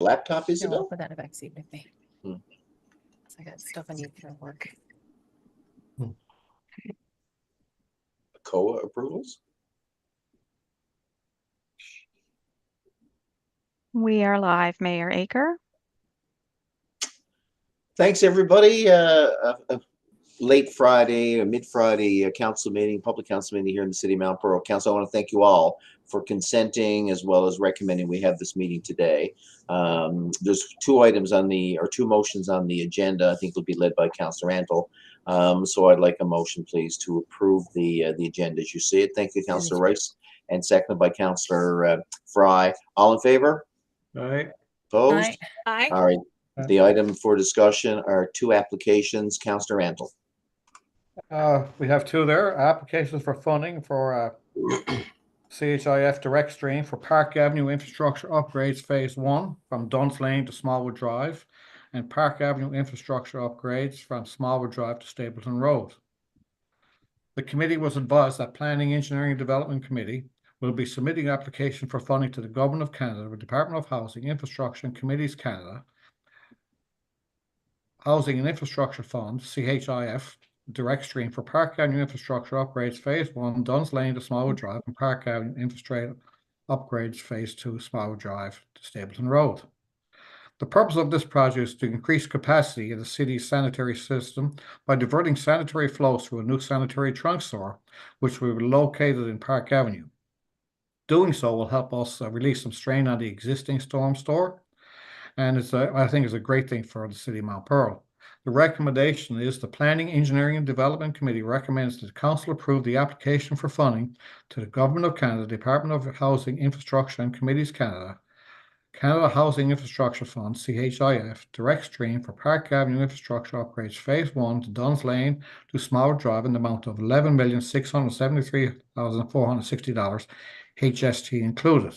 Laptop, No, I'll Isabel? put that in the back seat with me. Hmm. I got stuff I need for work. COA approvals? We are live, Mayor Aker. Thanks, everybody. Late Friday, mid-Friday council meeting, public council meeting here in the city of Mount Pearl. Council, I want to thank you all for consenting as well as recommending we have this meeting today. There's two motions on the agenda. I think will be led by Councillor Antle. So I'd like a motion, please, to approve the agenda as you see it. Thank you, Councillor Rice, and seconded by Councillor Fry. All in favor? Aye. Opposed? Aye. All right. The item for discussion are two applications. Councillor Antle. We have two there, applications for funding for CHIF Direct Stream for Park Avenue Infrastructure Upgrades Phase 1 from Duns Lane to Smallwood Drive, and Park Avenue Infrastructure Upgrades from Smallwood Drive to Stapleton Road. The committee was advised that Planning, Engineering and Development Committee will be submitting application for funding to the Government of Canada, the Department of Housing, Infrastructure and Communities Canada, Housing and Infrastructure Fund, CHIF, Direct Stream for Park Avenue Infrastructure Upgrades Phase 1, Duns Lane to Smallwood Drive, and Park Avenue Infrastructure Upgrades Phase 2, Smallwood Drive to Stapleton Road. The purpose of this project is to increase capacity in the city's sanitary system by diverting sanitary flows through a new sanitary trunk store, which will be located in Park Avenue. Doing so will help us release some strain on the existing storm store, and I think it's a great thing for the city of Mount Pearl. The recommendation is the Planning, Engineering and Development Committee recommends that the Council approve the application for funding to the Government of Canada, Department of Housing, Infrastructure and Communities Canada, Canada Housing Infrastructure Fund, CHIF, Direct Stream for Park Avenue Infrastructure Upgrades Phase 1 to Duns Lane to Smallwood Drive in the amount of $11,673,460, HST included.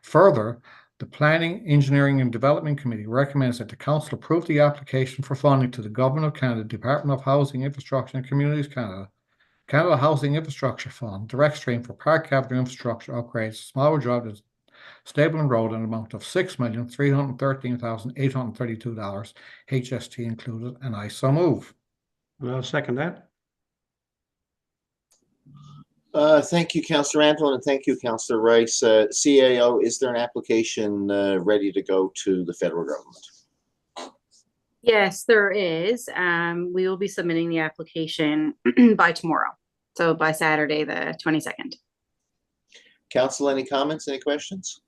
Further, the Planning, Engineering and Development Committee recommends that the Council approve the application for funding to the Government of Canada, Department of Housing, Infrastructure and Communities Canada, Canada Housing Infrastructure Fund, Direct Stream for Park Avenue Infrastructure Upgrades, Smallwood Drive to Stapleton Road, an amount of $6,313,832, HST included, and I so move. I'll second that. Thank you, Councillor Antle, and thank you, Councillor Rice. CAO, is there an application ready to go to the federal government? Yes, there is. We will be submitting the application by tomorrow. So by Saturday, the 22nd. Council, any comments, any questions?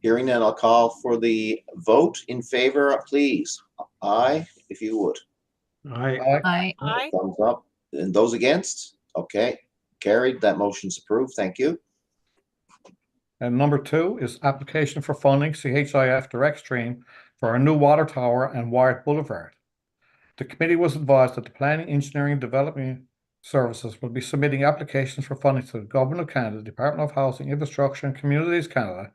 Hearing none, I'll call for the vote in favor, please. Aye, if you would. Aye. Aye. Thumbs up. And those against? Okay, carried. That motion's approved. Thank you. And number 2 is application for funding, CHIF Direct Stream for a new water tower and Wyatt Boulevard. The committee was advised that the Planning, Engineering and Development Services will be submitting applications for funding to the Government of Canada, Department of Housing, Infrastructure and Communities Canada,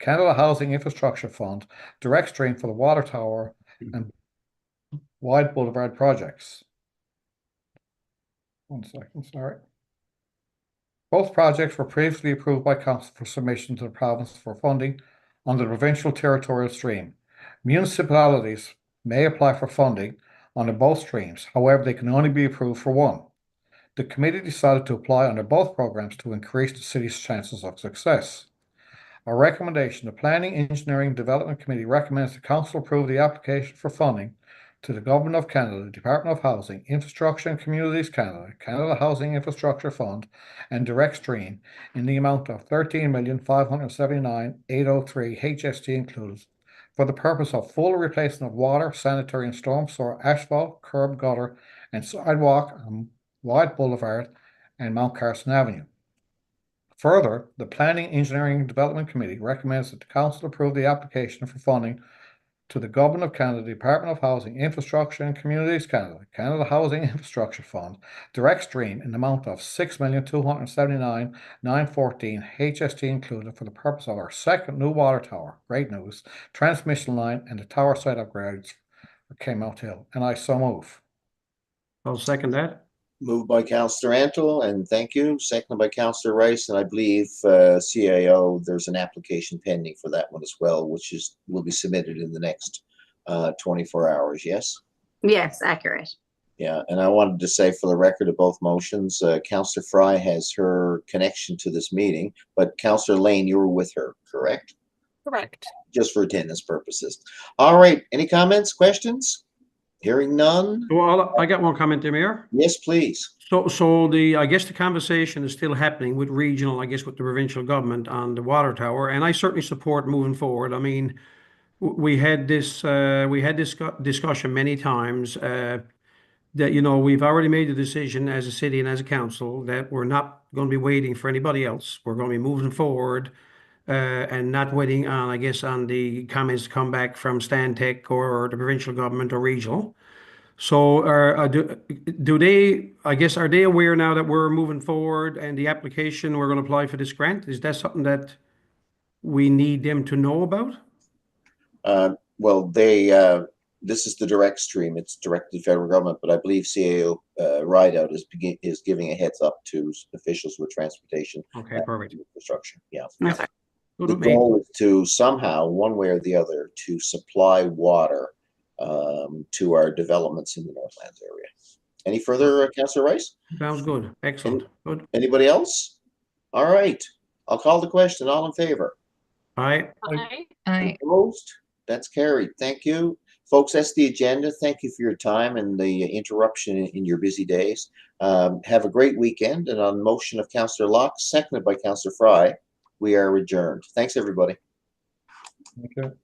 Canada Housing Infrastructure Fund, Direct Stream for the water tower and Wyatt Boulevard projects. 1 second, sorry. Both projects were previously approved by Council for submission to the province for funding under the provincial territorial stream. Municipalities may apply for funding under both streams. However, they can only be approved for one. The committee decided to apply under both programs to increase the city's chances of success. Our recommendation, the Planning, Engineering and Development Committee recommends the Council approve the application for funding to the Government of Canada, Department of Housing, Infrastructure and Communities Canada, Canada Housing Infrastructure Fund, and Direct Stream in the amount of $13,579,803, HST included, for the purpose of full replacement of water, sanitary and storm sewer, asphalt, curb, gutter, and sidewalk on Wyatt Boulevard and Mount Carson Avenue. Further, the Planning, Engineering and Development Committee recommends that the Council approve the application for funding to the Government of Canada, Department of Housing, Infrastructure and Communities Canada, Canada Housing Infrastructure Fund, Direct Stream in the amount of $6,279,914, HST included, for the purpose of our second new water tower, great news, transmission line, and the tower site upgrades for Kmart Hill. And I so move. I'll second that. Moved by Councillor Antle, and thank you. Seconded by Councillor Rice, and I believe CAO, there's an application pending for that one as well, which will be submitted in the next 24 hours, yes? Yes, accurate. Yeah, and I wanted to say for the record of both motions, Councillor Fry has her connection to this meeting, but Councillor Lane, you were with her, correct? Correct. Just for attendance purposes. All right, any comments, questions? Hearing none? Well, I got one comment there, Mayor. Yes, please. So I guess the conversation is still happening with regional, I guess with the provincial government on the water tower, and I certainly support moving forward. I mean, we had this discussion many times, that, you know, we've already made the decision as a city and as a council that we're not going to be waiting for anybody else. We're going to be moving forward, and not waiting on, I guess, on the comments to come back from Stantec or the provincial government or regional. So do they, I guess, are they aware now that we're moving forward and the application, we're going to apply for this grant? Is that something that we need them to know about? Well, this is the direct stream. It's directed to the federal government, but I believe CAO Rideout is giving a heads up to officials with transportation. Okay, perfect. Infrastructure, yeah. Okay. Good The with me. goal is to somehow, one way or the other, to supply water to our developments in the Northlands area. Any further, Councillor Rice? Sounds good. Excellent. Good. Anybody else? All right, I'll call the question. All in favor? Aye. Aye. Opposed? That's carried. Thank you. Folks, that's the agenda. Thank you for your time and the interruption in your busy days. Have a great weekend. And on motion of Councillor Locke, seconded by Councillor Fry, we are adjourned. Thanks, everybody. Okay.